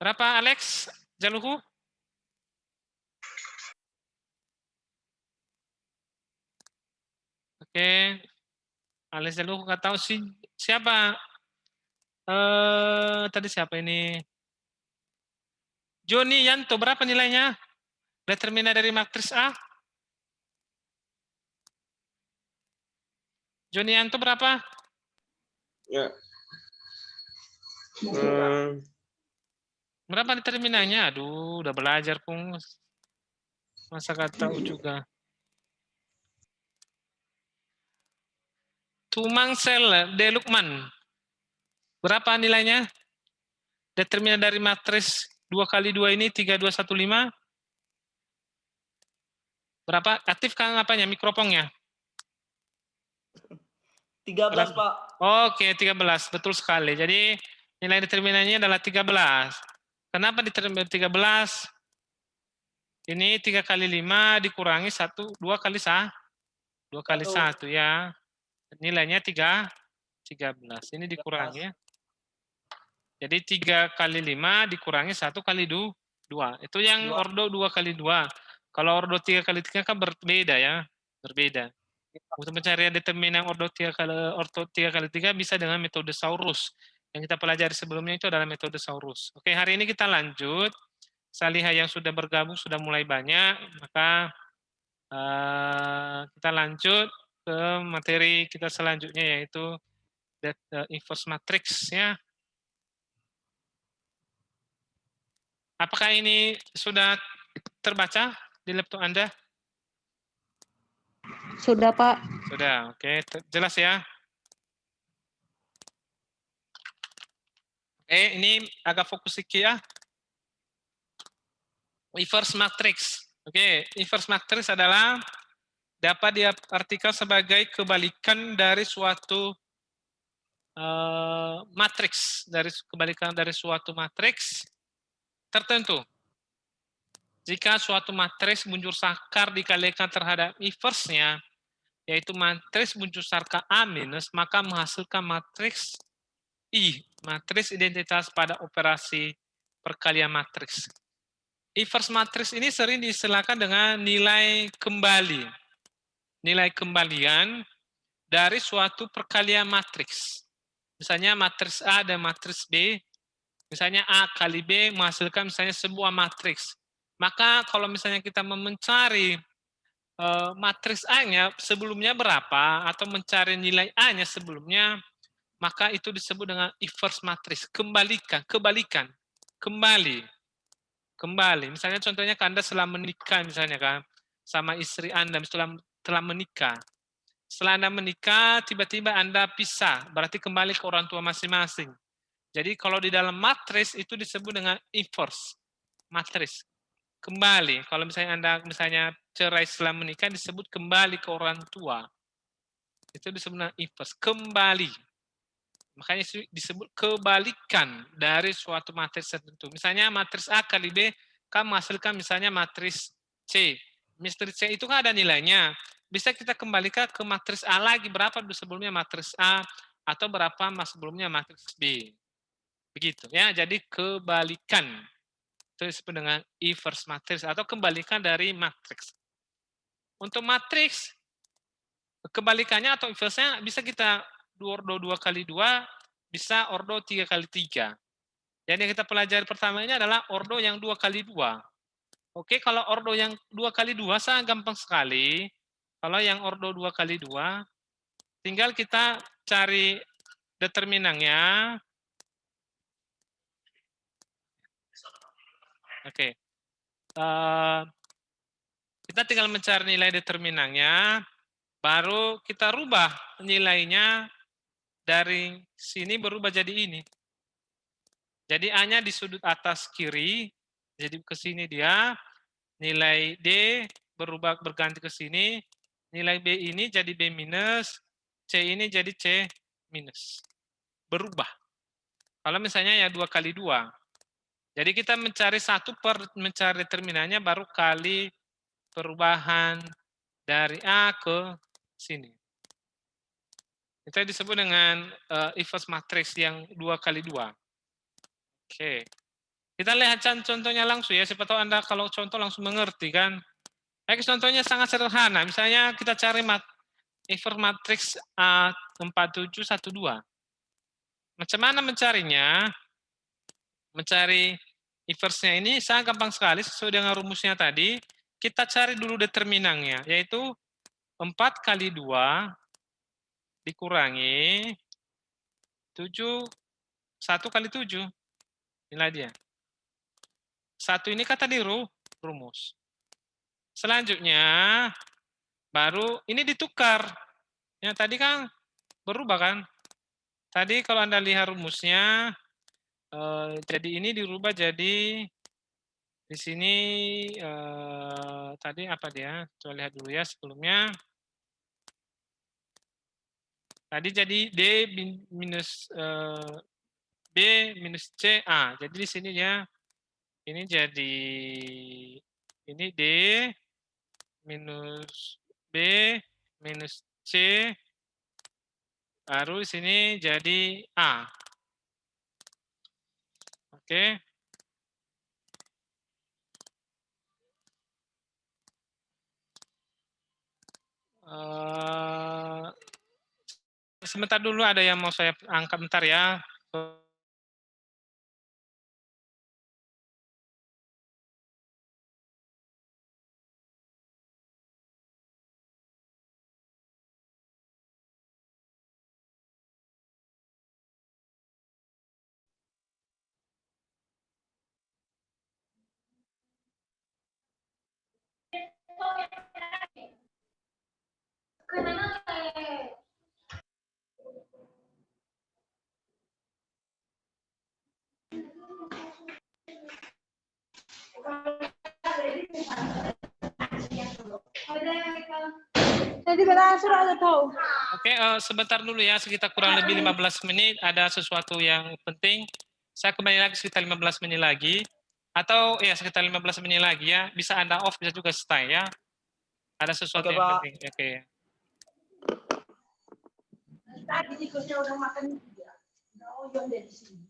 Berapa Alex Jaluhu? Oke. Alex Jaluhu nggak tahu siapa? Tadi siapa ini? Joni Yanto, berapa nilainya? Determinan dari matriks A. Joni Yanto berapa? Ya. Berapa determinannya? Aduh, udah belajar pun. Masa gak tahu juga. Tumangsel De Lukman. Berapa nilainya? Determinan dari matriks 2 kali 2 ini 3215. Berapa? Aktif kan apanya? Mikrofonnya? 13, Pak. Oke, 13. Betul sekali. Jadi nilai determinannya adalah 13. Kenapa determinan 13? Ini 3 kali 5 dikurangi 1, 2 kali 1. 2 kali 1 ya. Nilainya 13. Ini dikurangi ya. Jadi 3 kali 5 dikurangi 1 kali 2. Itu yang ordo 2 kali 2. Kalau ordo 3 kali 3 kan berbeda ya. Berbeda. Untuk pencarian determinan ordo 3 kali 3 bisa dengan metode Saurus. Yang kita pelajari sebelumnya itu adalah metode Saurus. Oke, hari ini kita lanjut. Saya lihat yang sudah bergabung sudah mulai banyak. Maka kita lanjut ke materi kita selanjutnya yaitu inverse matrix ya. Apakah ini sudah terbaca di laptop Anda? Sudah, Pak. Sudah, oke. Jelas ya? Ini agak fokus sedikit ya. Inverse matrix. Oke, inverse matrix adalah dapat diartikan sebagai kebalikan dari suatu matriks, kebalikan dari suatu matriks tertentu. Jika suatu matriks bunjur sakar dikalikan terhadap inverse-nya, yaitu matriks bunjur sakar A minus, maka menghasilkan matriks I, matriks identitas pada operasi perkalian matriks. Inverse matriks ini sering diistilahkan dengan nilai kembali. Nilai kembalian dari suatu perkalian matriks. Misalnya matriks A dan matriks B, misalnya A kali B menghasilkan misalnya sebuah matriks. Maka kalau misalnya kita mencari matriks A-nya sebelumnya berapa, atau mencari nilai A-nya sebelumnya, maka itu disebut dengan inverse matriks. Kebalikan. Kembali. Misalnya contohnya Anda setelah menikah misalnya kan, sama istri Anda telah menikah. Setelah Anda menikah, tiba-tiba Anda pisah, berarti kembali ke orang tua masing-masing. Jadi kalau di dalam matriks itu disebut dengan inverse matriks. Kembali. Kalau misalnya Anda cerai setelah menikah disebut kembali ke orang tua. Itu disebut dengan inverse, kembali. Makanya disebut kebalikan dari suatu matriks tertentu. Misalnya matriks A kali B kan menghasilkan misalnya matriks C. Matriks C itu kan ada nilainya. Bisa kita kembalikan ke matriks A lagi, berapa dulu sebelumnya matriks A atau berapa sebelumnya matriks B. Begitu ya. Jadi kebalikan. Itu disebut dengan inverse matrix atau kebalikan dari matriks. Untuk matriks, kebalikannya atau inverse-nya bisa kita ordo 2 kali 2, bisa ordo 3 kali 3. Jadi yang kita pelajari pertama ini adalah ordo yang 2 kali 2. Oke, kalau ordo yang 2 kali 2 sangat gampang sekali. Kalau yang ordo 2 kali 2, tinggal kita cari determinannya. Oke. Kita tinggal mencari nilai determinannya, baru kita rubah nilainya dari sini berubah jadi ini. Jadi A-nya di sudut atas kiri, jadi ke sini dia, nilai D berganti ke sini, nilai B ini jadi B minus, C ini jadi C minus. Berubah. Kalau misalnya ya 2 kali 2. Jadi kita mencari mencari determinannya baru kali perubahan dari A ke sini. Itu disebut dengan inverse matrix yang 2 kali 2. Oke. Kita lihat contohnya langsung ya, siapa tahu Anda kalau contoh langsung mengerti kan. Contohnya sangat sederhana, misalnya kita cari inverse matriks A4712. Macam mana mencarinya? Mencari inverse-nya ini sangat gampang sekali sesuai dengan rumusnya tadi. Kita cari dulu determinannya, yaitu 4 kali 2 dikurangi 7, 1 kali 7. Inilah dia. 1 ini kan tadi rumus. Selanjutnya, baru ini ditukar. Yang tadi kan berubah kan? Tadi kalau Anda lihat rumusnya, jadi ini dirubah jadi di sini tadi apa dia? Coba lihat dulu ya sebelumnya. Tadi jadi D minus B minus C A. Jadi di sini ya ini jadi ini D minus B minus C, baru di sini jadi A. Oke. Sebentar dulu ada yang mau saya angkat bentar ya. Oke, sebentar dulu ya, sekitar kurang lebih 15 menit, ada sesuatu yang penting. Saya kembali lagi sekitar 15 menit lagi. Atau ya sekitar 15 menit lagi ya, bisa Anda off, bisa juga stay ya. Ada sesuatu Oke, yang Pak. penting. Oke. Tadi tikusnya udah makan juga. Oh, yang dari sini.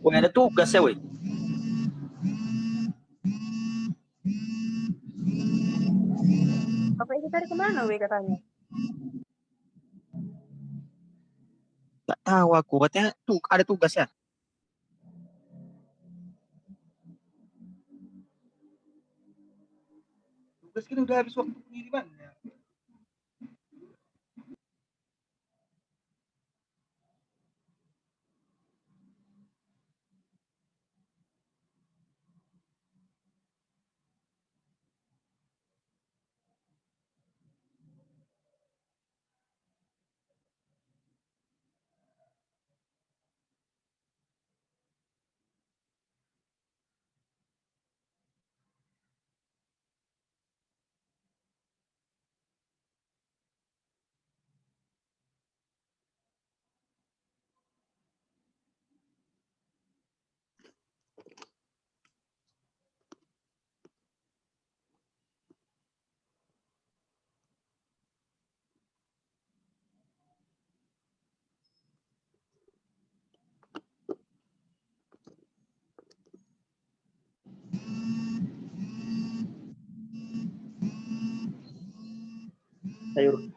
Wah, ada tugas ya, weh. Bapak itu tadi kemana, Wi, katanya? Nggak tahu aku, katanya tuh ada tugas ya. Tugas kan udah habis waktu pengiriman. sayur.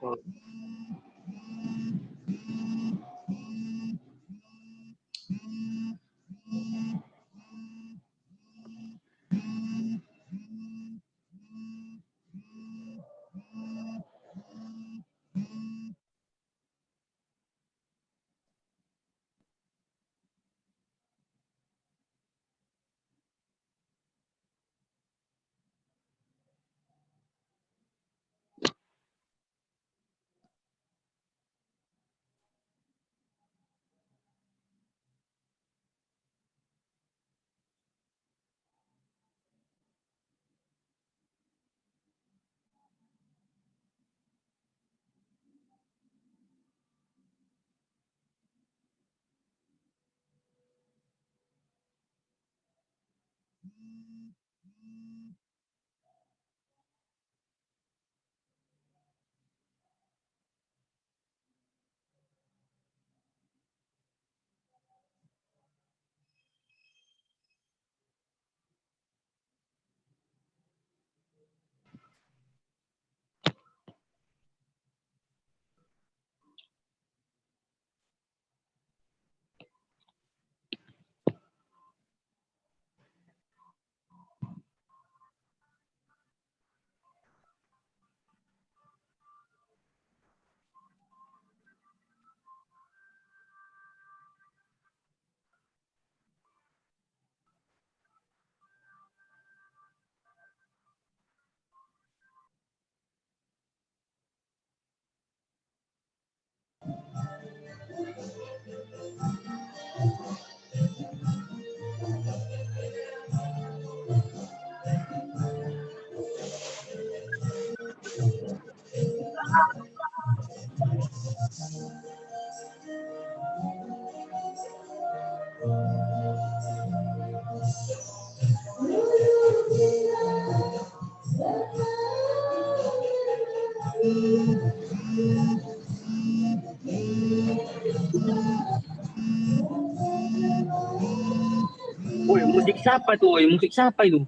Woi, musik siapa tuh? Woi, musik siapa itu?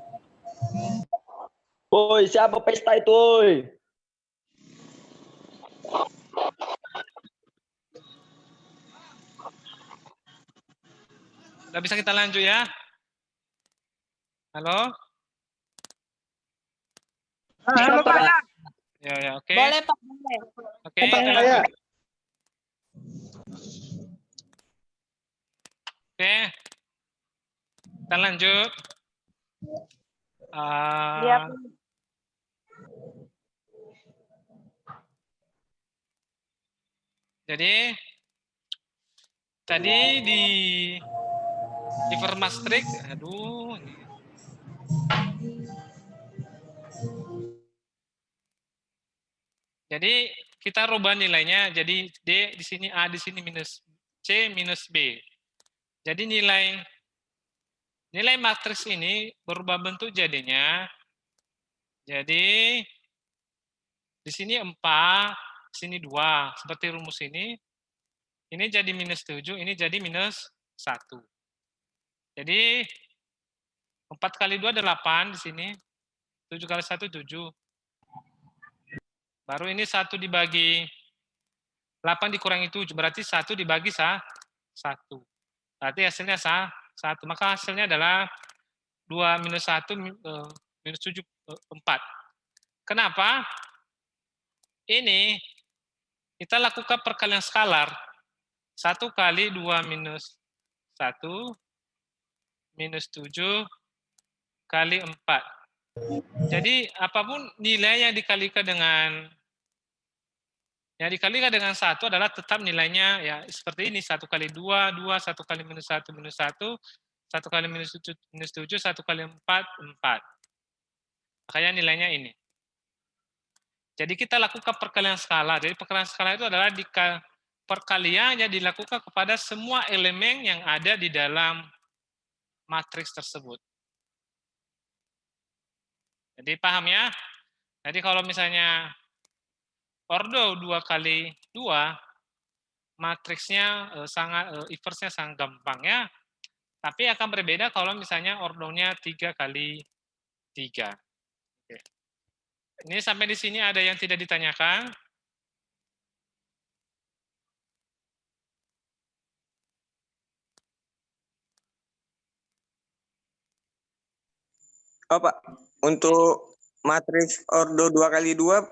Woi, siapa pesta itu, woi? Udah bisa kita lanjut ya? Halo? Halo, Pak. Ya, ya, oke. Boleh Pak, boleh. Oke, Pak, kita saya. lanjut. Oke. Kita lanjut. Iya, Ah, Pak. jadi tadi di Ivermastrix, aduh, ini. Jadi kita rubah nilainya, jadi D di sini A di sini minus C minus B. Jadi nilai matriks ini berubah bentuk jadinya. Jadi di sini 4, di sini 2, seperti rumus ini. Ini jadi minus 7, ini jadi minus 1. Jadi 4 kali 2 8 di sini. 7 kali 1 7. Baru ini 1 dibagi 8 dikurangi 7, berarti 1 dibagi 1. Berarti hasilnya 1. Maka hasilnya adalah 2 minus 1 minus 7, 4. Kenapa? Ini kita lakukan perkalian skalar. 1 kali 2 minus 1 minus 7 kali 4. Jadi apapun nilai yang dikalikan dengan 1 adalah tetap nilainya ya seperti ini. 1 kali 2, 2, 1 kali minus 1, minus 1, 1 kali minus 7, 1 kali 4, 4. Makanya nilainya ini. Jadi kita lakukan perkalian skala. Jadi perkalian skala itu adalah perkalian yang dilakukan kepada semua elemen yang ada di dalam matriks tersebut. Jadi paham ya? Jadi kalau misalnya ordo 2 kali 2, matriksnya inverse-nya sangat gampang ya. Tapi akan berbeda kalau misalnya ordonya 3 kali 3. Oke. Ini sampai di sini ada yang tidak ditanyakan? Oh, Pak, untuk matriks ordo 2x2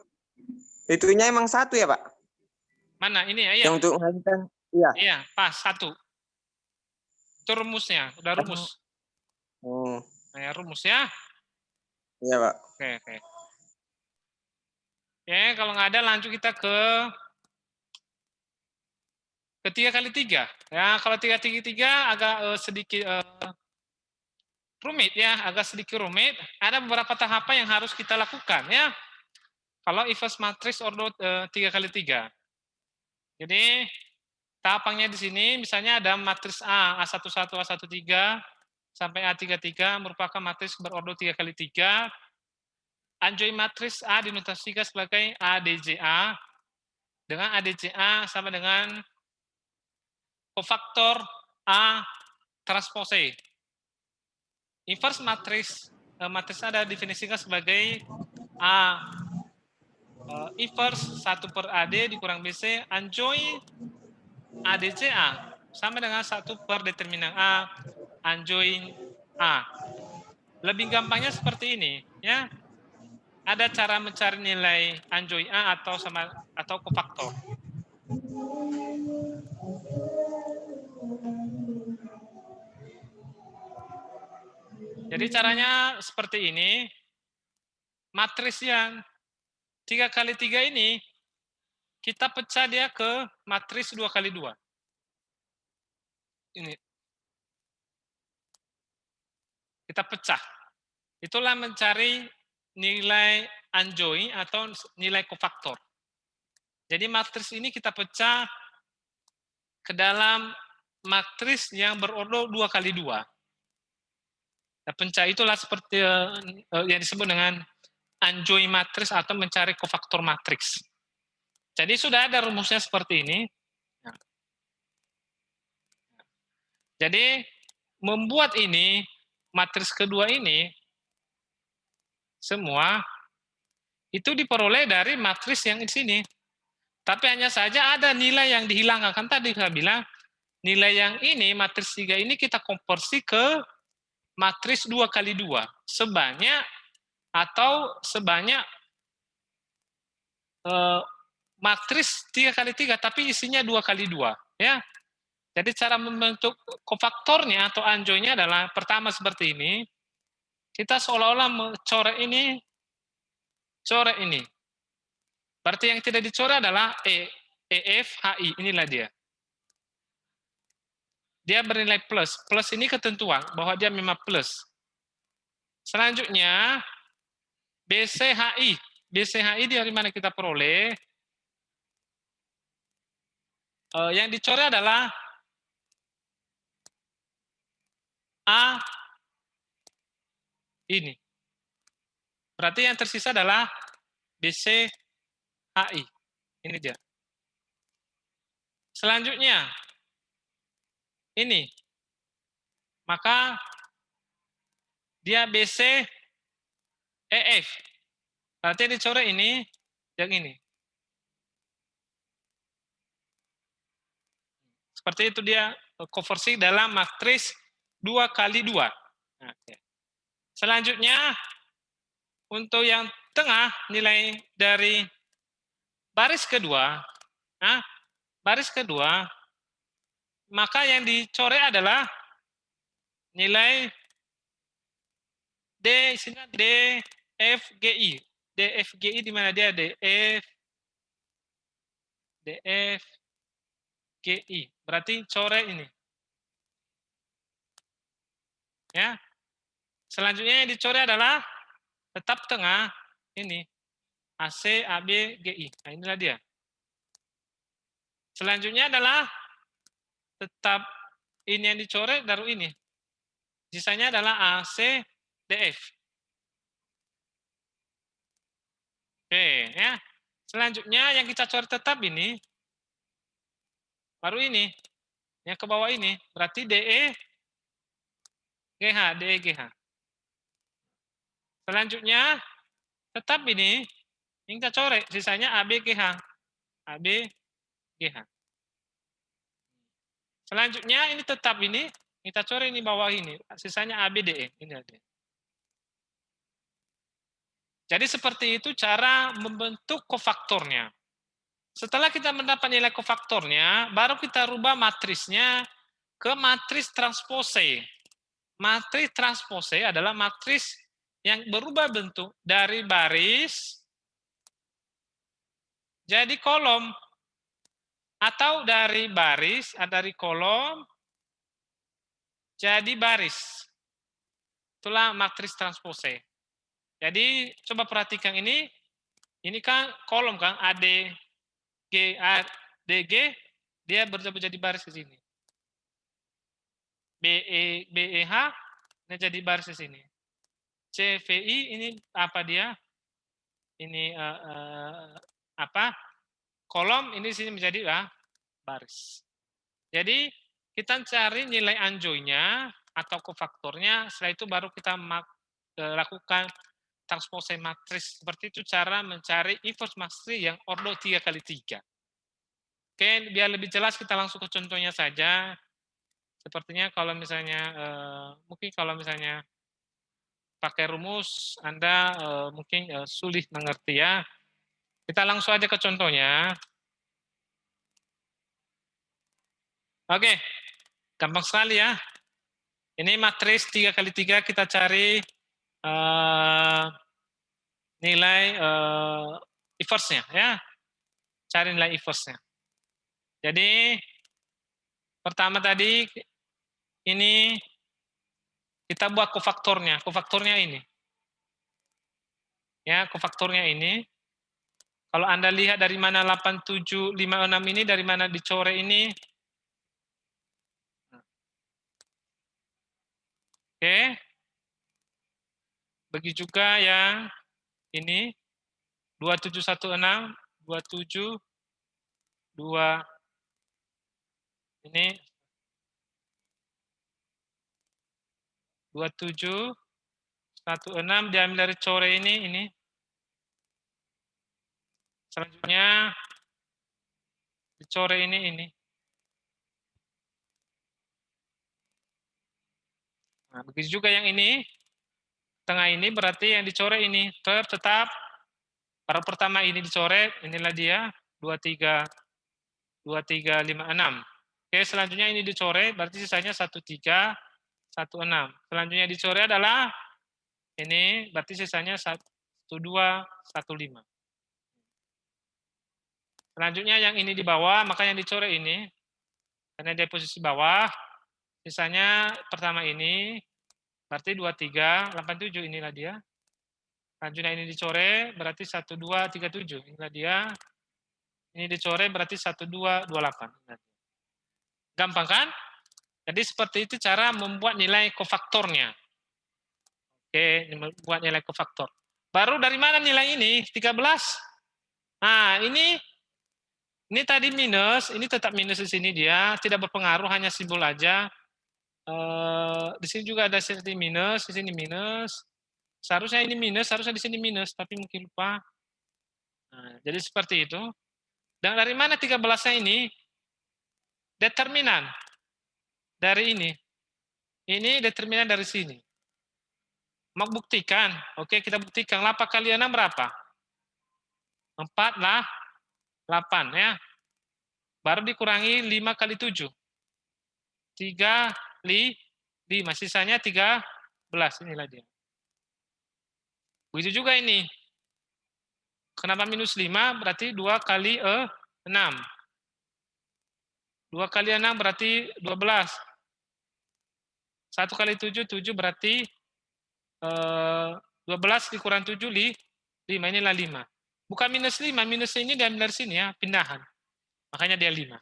itunya emang satu ya, Pak? Mana ini ya? Iya. Yang untuk menghasilkan, iya. Iya, pas satu. Itu rumusnya, udah rumus. Oh, Nah, ya, rumus ya. iya, Pak. Oke, oke. Oke, kalau nggak ada lanjut kita ke 3x3. Ya, kalau 3x3 agak sedikit rumit ya, agak sedikit rumit. Ada beberapa tahapan yang harus kita lakukan ya. Kalau inverse matrix ordo 3x3. Jadi tahapannya di sini misalnya ada matriks A, A11, A13 sampai A33 merupakan matriks berordo 3x3. Anjoin matriks A dinotasikan sebagai ADJA dengan ADJA sama dengan kofaktor A transpose. Inverse matriks matriks A didefinisikan sebagai A inverse 1 per AD dikurang BC anjoin ADCA sama dengan 1 per determinan A anjoin A. Lebih gampangnya seperti ini ya. Ada cara mencari nilai anjoin A atau kofaktor. Jadi caranya seperti ini. Matriks yang 3x3 ini kita pecah dia ke matriks 2x2. Ini. Kita pecah. Itulah mencari nilai anjoin atau nilai kofaktor. Jadi matriks ini kita pecah ke dalam matriks yang berordo 2x2. Nah, pencah itulah seperti yang disebut dengan anjoin matriks atau mencari kofaktor matriks. Jadi sudah ada rumusnya seperti ini. Jadi membuat ini matriks kedua ini semua itu diperoleh dari matriks yang di sini. Tapi hanya saja ada nilai yang dihilangkan. Kan tadi saya bilang nilai yang ini matriks 3 ini kita konversi ke matriks 2x2 sebanyak matriks 3x3 tapi isinya 2x2 ya. Jadi cara membentuk kofaktornya atau anjoinnya adalah pertama seperti ini. Kita seolah-olah mencoret ini, coret ini. Berarti yang tidak dicoret adalah EF, HI. Inilah dia. Dia bernilai plus. Plus ini ketentuan bahwa dia memang plus. Selanjutnya, BCHI. BCHI dari mana kita peroleh? Yang dicoret adalah A ini. Berarti yang tersisa adalah BCHI. Ini dia. Selanjutnya, ini. Maka dia BC EF. Berarti yang dicoret ini, yang ini. Seperti itu dia konversi dalam matriks 2x2. Nah, selanjutnya, untuk yang tengah, nilai dari baris kedua, maka yang dicoret adalah nilai D, isinya DFGI. DFGI di mana dia? DFGI. Berarti coret ini. Ya. Selanjutnya yang dicoret adalah tetap tengah ini. AC, AB, GI. Nah, inilah dia. Selanjutnya adalah tetap ini yang dicoret, baru ini. Sisanya adalah AC, DF. Oke, ya. Selanjutnya yang kita coret tetap ini, baru ini. Yang ke bawah ini, berarti DE, GH, DE, GH. Selanjutnya, tetap ini, yang kita coret, sisanya AB, GH. AB, GH. Selanjutnya, ini tetap ini, kita coret ini bawah ini, sisanya AB, DE. Ini ada. Jadi seperti itu cara membentuk kofaktornya. Setelah kita mendapat nilai kofaktornya, baru kita rubah matrisnya ke matris transpose. Matris transpose adalah matris yang berubah bentuk dari baris jadi kolom, atau dari baris, dari kolom jadi baris. Itulah matris transpose. Jadi coba perhatikan ini kan kolom kan AD, G, A, D, G, dia berubah jadi baris ke sini. BEH, ini jadi baris ke sini. CVI ini apa dia? Ini apa? Kolom ini sini menjadi baris. Jadi kita cari nilai anjoinya atau kofaktornya, setelah itu baru kita lakukan transpose matris. Seperti itu cara mencari inverse matris yang ordo 3x3. Oke, biar lebih jelas kita langsung ke contohnya saja. Sepertinya kalau misalnya, mungkin kalau misalnya pakai rumus, Anda mungkin sulit mengerti ya. Kita langsung aja ke contohnya. Oke, gampang sekali ya. Ini matris 3x3 kita cari nilai inverse-nya ya. Cari nilai inverse-nya. Jadi pertama tadi ini kita buat kofaktornya. Kofaktornya ini. Ya, kofaktornya ini. Kalau Anda lihat dari mana 8756 ini, dari mana dicoret ini. Oke. Begitu juga yang ini 2716, 27 2 ini 2716 diambil dari coret ini. Selanjutnya dicoret ini. Nah, begitu juga yang ini. Tengah ini berarti yang dicoret ini tetap para pertama ini dicoret, inilah dia 2356. Oke, selanjutnya ini dicoret berarti sisanya 1316. Selanjutnya dicoret adalah ini berarti sisanya 1215. Selanjutnya yang ini di bawah, maka yang dicoret ini karena dia posisi bawah, sisanya pertama ini berarti 2387, inilah dia. Selanjutnya ini dicoret berarti 1237, inilah dia. Ini dicoret berarti 1228. Gampang kan? Jadi seperti itu cara membuat nilai kofaktornya. Oke, membuat nilai kofaktor. Baru dari mana nilai ini? 13. Nah, ini tadi minus, ini tetap minus di sini dia, tidak berpengaruh, hanya simbol aja. Di sini juga ada sini minus, di sini minus. Seharusnya ini minus, harusnya di sini minus, tapi mungkin lupa. Nah, jadi seperti itu. Dan dari mana 13-nya ini? Determinan. Dari ini. Ini determinan dari sini. Mau buktikan? Oke, kita buktikan. 8 kali 6 berapa? 4 lah. 8 ya. Baru dikurangi 5 kali 7. 3, 5. Sisanya 13. Inilah dia. Begitu juga ini. Kenapa minus 5? Berarti 2 kali 6. 2 kali 6 berarti 12. 1 kali 7, 7 berarti 12 dikurang 7, 5. Inilah 5. Bukan minus 5, minus ini diambil dari sini ya, pindahan. Makanya dia 5.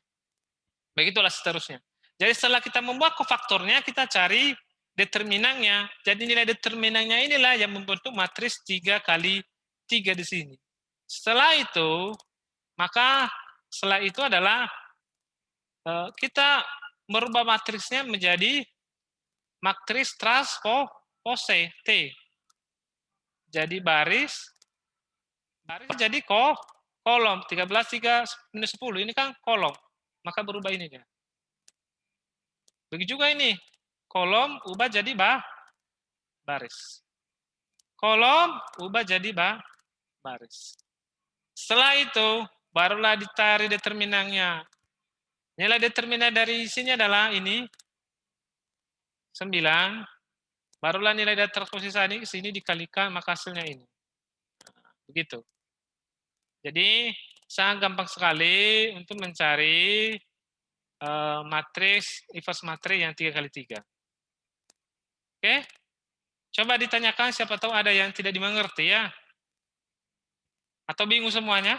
Begitulah seterusnya. Jadi setelah kita membuat kofaktornya, kita cari determinannya. Jadi nilai determinannya inilah yang membentuk matris 3 kali 3 di sini. Setelah itu, maka setelah itu adalah kita merubah matrisnya menjadi matris transpose T. Jadi baris jadi kolom 13 3 minus 10 ini kan kolom, maka berubah ini dia. Begitu juga ini kolom ubah jadi baris. kolom, ubah jadi baris. Setelah itu, barulah ditarik determinannya. Nilai determinan dari sini adalah ini, 9. Barulah nilai dari transposisi sini dikalikan, maka hasilnya ini. Begitu. Jadi, sangat gampang sekali untuk mencari matriks, inverse matriks yang 3x3. Oke? Coba ditanyakan, siapa tahu ada yang tidak dimengerti ya. Atau bingung semuanya?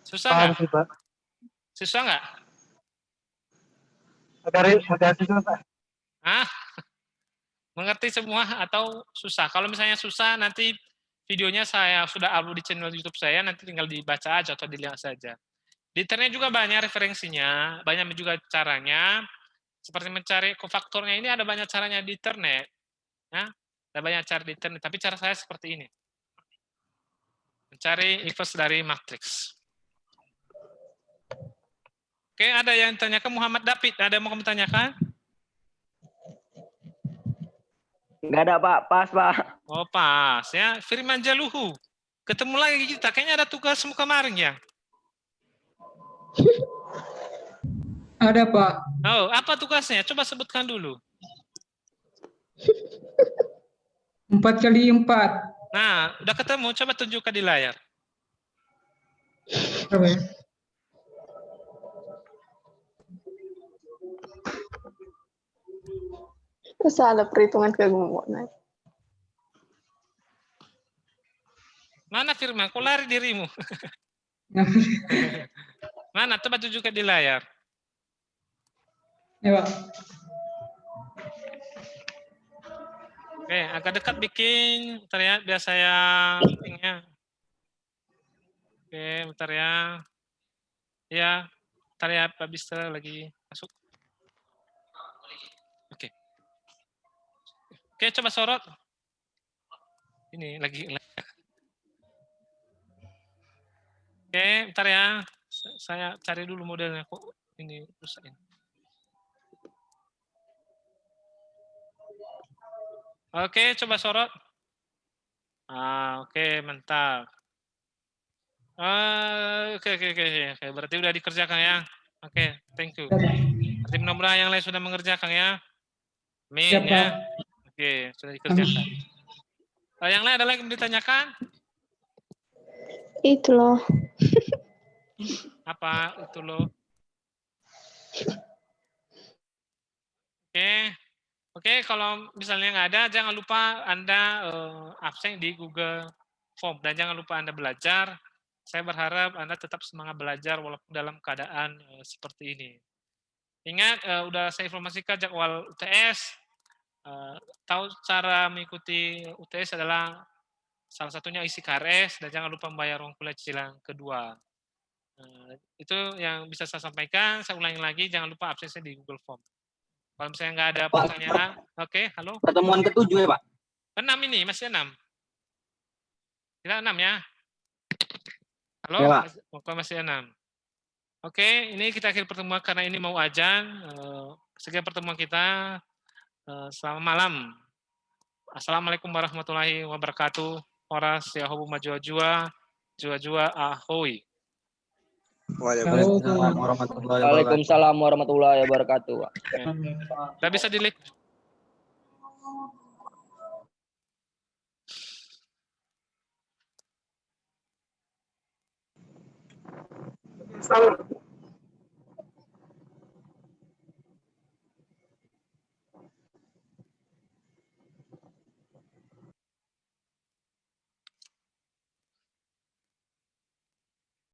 Susah nggak? Paham sih, Pak. Susah nggak? Agak susah, Pak. Hah? Mengerti semua atau susah? Kalau misalnya susah, nanti videonya saya sudah upload di channel YouTube saya, nanti tinggal dibaca aja atau dilihat saja. Di internet juga banyak referensinya, banyak juga caranya. Seperti mencari kofaktornya ini ada banyak caranya di internet. Ya, ada banyak cara di internet, tapi cara saya seperti ini. Mencari inverse dari matriks. Oke, ada yang tanyakan Muhammad David, ada yang mau kamu tanyakan? Nggak ada, Pak. Pas, Pak. Oh, pas ya. Firman Jaluhu. Ketemu lagi kita, kayaknya ada tugasmu kemarin ya. Ada, Pak. Oh, apa tugasnya? Coba sebutkan dulu. 4x4. Nah, udah ketemu, coba tunjukkan di layar. Apa ya? Salah perhitungan kegemukan. Mana Firman? Kau lari dirimu. Mana? Coba tunjukkan di layar. Ya, Pak. Oke, agak dekat bikin. Bentar ya, biar saya bikinnya. Oke, bentar ya. Ya, bentar ya, Pak Bister lagi masuk. Oke. Oke, coba sorot. Ini lagi. Oke, bentar ya. Saya cari dulu modelnya. Kok ini rusak ini. Oke, coba sorot. Oke, mantap. Oke. Berarti udah dikerjakan ya. Oke, thank you. Berarti mudah-mudahan yang lain sudah mengerjakan ya. Amin Siap, ya. Pak. Oke, sudah dikerjakan. Yang lain ada lagi yang ditanyakan? Itu loh. Apa itu loh? Oke, kalau misalnya nggak ada, jangan lupa Anda absen di Google Form. Dan jangan lupa Anda belajar. Saya berharap Anda tetap semangat belajar walaupun dalam keadaan seperti ini. Ingat, udah saya informasikan jadwal UTS. Tahu cara mengikuti UTS adalah salah satunya isi KRS, dan jangan lupa membayar uang kuliah cicilan kedua. Itu yang bisa saya sampaikan. Saya ulangi lagi, jangan lupa absennya di Google Form. Kalau misalnya nggak ada pertanyaan, oke, halo. Pertemuan ke-7 ya, Pak? 6 ini, masih 6. Kita 6 ya. Halo, Ya, Pak. masih 6. Oke, ini kita akhir pertemuan karena ini mau azan. Sekian pertemuan kita. Selamat malam. Assalamualaikum warahmatullahi wabarakatuh. Horas yahobu majua-jua, jua-jua ahoy. Waalaikumsalam warahmatullahi wabarakatuh. Waalaikumsalam warahmatullahi wabarakatuh. Udah bisa di-live. Salam.